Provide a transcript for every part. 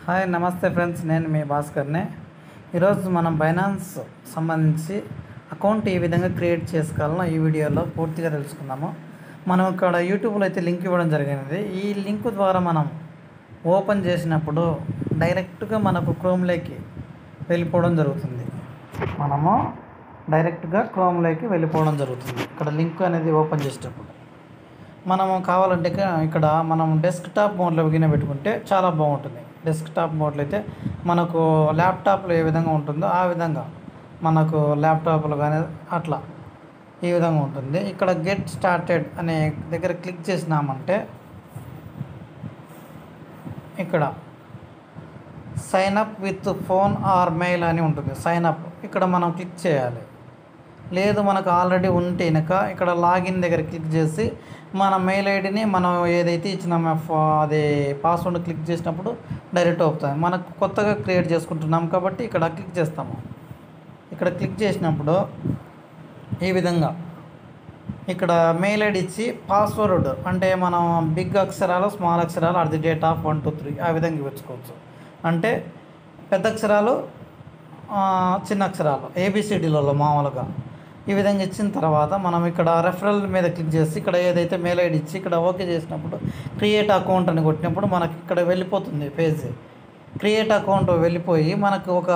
Hi నమస్తే friends, నేను మీ భాస్కర్నే. ఈరోజు మనం బైనాన్స్ సంబంధించి అకౌంట్ ఏ విధంగా క్రియేట్ చేసుకోవాలో ఈ వీడియోలో పూర్తిగా తెలుసుకుందాము. మనం ఇక్కడ యూట్యూబ్లో అయితే లింక్ ఇవ్వడం జరిగినది. ఈ లింక్ ద్వారా మనం ఓపెన్ చేసినప్పుడు డైరెక్ట్గా మనకు క్రోమ్లోకి వెళ్ళిపోవడం జరుగుతుంది. మనము డైరెక్ట్గా క్రోమ్లోకి వెళ్ళిపోవడం జరుగుతుంది. ఇక్కడ లింక్ అనేది ఓపెన్ చేసేటప్పుడు మనము కావాలంటే ఇక్కడ మనం డెస్క్టాప్ మోడ్లో పెట్టుకుంటే చాలా బాగుంటుంది. డెస్క్టాప్ మోడ్లో అయితే మనకు ల్యాప్టాప్లో ఏ విధంగా ఉంటుందో ఆ విధంగా మనకు ల్యాప్టాప్లో కానీ అట్లా ఈ విధంగా ఉంటుంది. ఇక్కడ గెట్ స్టార్టెడ్ అనే దగ్గర క్లిక్ చేసినామంటే ఇక్కడ sign up with phone or mail అని ఉంటుంది. సైన్ అప్ ఇక్కడ మనం క్లిక్ చేయాలి. లేదు మనకు ఆల్రెడీ ఉంటే కనుక ఇక్కడ లాగిన్ దగ్గర క్లిక్ చేసి మన మెయిల్ ఐడిని మనం ఏదైతే ఇచ్చినామో అది పాస్వర్డ్ క్లిక్ చేసినప్పుడు డైరెక్ట్ అవుతుంది. మనకు కొత్తగా క్రియేట్ చేసుకుంటున్నాం కాబట్టి ఇక్కడ క్లిక్ చేస్తాము. ఇక్కడ క్లిక్ చేసినప్పుడు ఈ విధంగా ఇక్కడ మెయిల్ ఐడి ఇచ్చి పాస్వర్డ్ అంటే మనం బిగ్ అక్షరాలు స్మాల్ అక్షరాలు @ 1 2 3 ఆ విధంగా ఇవ్వచ్చుకోవచ్చు. అంటే పెద్ద అక్షరాలు చిన్న అక్షరాలు ABCDలలో మామూలుగా ఈ విధంగా ఇచ్చిన తర్వాత మనం ఇక్కడ రెఫరల్ మీద క్లిక్ చేసి ఇక్కడ ఏదైతే మెయిల్ ఐడి ఇచ్చి ఇక్కడ ఓకే చేసినప్పుడు క్రియేట్ అకౌంట్ అని కొట్టినప్పుడు మనకి ఇక్కడ వెళ్ళిపోతుంది పేజ్. క్రియేట్ అకౌంట్ వెళ్ళిపోయి మనకు ఒక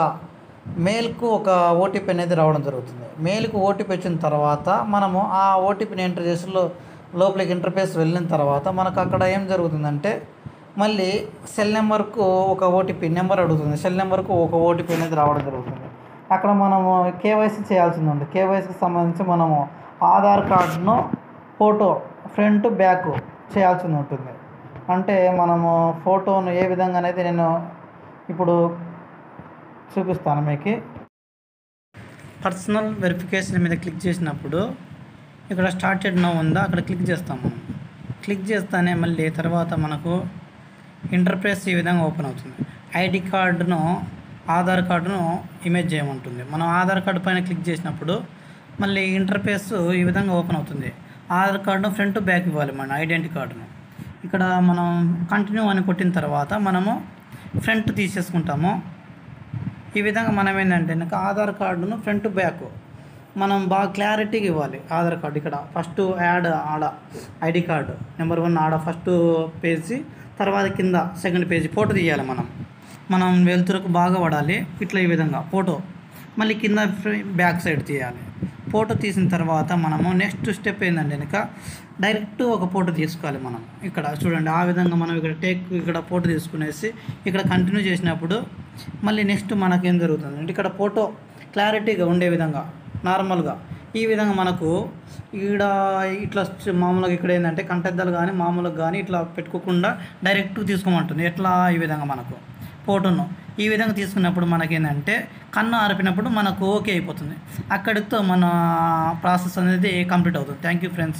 మెయిల్కు ఒక OTP అనేది రావడం జరుగుతుంది. మెయిల్కు OTP వచ్చిన తర్వాత మనము ఆ OTPని ఎంటర్ చేసి లోపలికి ఇంటర్ఫేస్ వెళ్ళిన తర్వాత మనకు అక్కడ ఏం జరుగుతుందంటే మళ్ళీ సెల్ నెంబర్కు ఒక OTP నెంబర్ అడుగుతుంది. సెల్ నెంబర్కు ఒక OTP అనేది రావడం జరుగుతుంది. అక్కడ మనము KYC చేయాల్సింది ఉంది. KYCకి సంబంధించి మనము ఆధార్ కార్డును ఫోటో ఫ్రంట్ బ్యాక్ చేయాల్సింది ఉంటుంది. అంటే మనము ఫోటోను ఏ విధంగా అనేది నేను ఇప్పుడు చూపిస్తాను మీకు. పర్సనల్ వెరిఫికేషన్ మీద క్లిక్ చేసినప్పుడు ఇక్కడ స్టార్టెడ్ నౌ ఉందా అక్కడ క్లిక్ చేస్తాము. క్లిక్ చేస్తానే మళ్ళీ తర్వాత మనకు ఇంటర్ఫేస్ ఈ విధంగా ఓపెన్ అవుతుంది. ఐడి కార్డును ఆధార్ కార్డును ఇమేజ్ చేయమంటుంది. మనం ఆధార్ కార్డు పైన క్లిక్ చేసినప్పుడు మళ్ళీ ఇంటర్ఫేస్ ఈ విధంగా ఓపెన్ అవుతుంది. ఆధార్ కార్డును ఫ్రంట్ బ్యాక్ ఇవ్వాలి మన ఐడెంటిటీ కార్డును. ఇక్కడ మనం కంటిన్యూ అని కొట్టిన తర్వాత మనము ఫ్రంట్ తీసేసుకుంటాము. ఈ విధంగా మనం ఏంటంటే కనుక ఆధార్ కార్డును ఫ్రంట్ బ్యాక్ మనం బాగా క్లారిటీగా ఇవ్వాలి. ఆధార్ కార్డు ఇక్కడ ఫస్ట్ యాడ్ ఆడ ఐడి కార్డు నెంబర్ 1 ఆడ ఫస్ట్ పేజీ, తర్వాత కింద సెకండ్ పేజీ ఫోటో తీయాలి. మనం వెలుతురుకు బాగా పడాలి. ఇట్లా ఈ విధంగా ఫోటో మళ్ళీ కింద బ్యాక్ సైడ్ తీయాలి. ఫోటో తీసిన తర్వాత మనము నెక్స్ట్ స్టెప్ ఏంటంటే కనుక డైరెక్ట్ ఒక ఫోటో తీసుకోవాలి. మనం ఇక్కడ చూడండి ఆ విధంగా మనం ఇక్కడ ఫోటో తీసుకునేసి ఇక్కడ కంటిన్యూ చేసినప్పుడు మళ్ళీ నెక్స్ట్ మనకేం జరుగుతుంది అంటే ఇక్కడ ఫోటో క్లారిటీగా ఉండే విధంగా నార్మల్గా ఈ విధంగా మనకు ఈడ ఇట్లా మామూలుగా ఇక్కడ ఏంటంటే కంటెద్దలు కానీ మామూలుగా కానీ ఇట్లా పెట్టుకోకుండా డైరెక్ట్ తీసుకోమంటుంది. ఎట్లా ఈ విధంగా మనకు ఫోటోను ఈ విధంగా తీసుకున్నప్పుడు మనకేంటంటే కన్ను ఆరిపినప్పుడు మనకు ఓకే అయిపోతుంది. అక్కడితో మన ప్రాసెస్ అనేది కంప్లీట్ అవుతుంది. Thank you friends.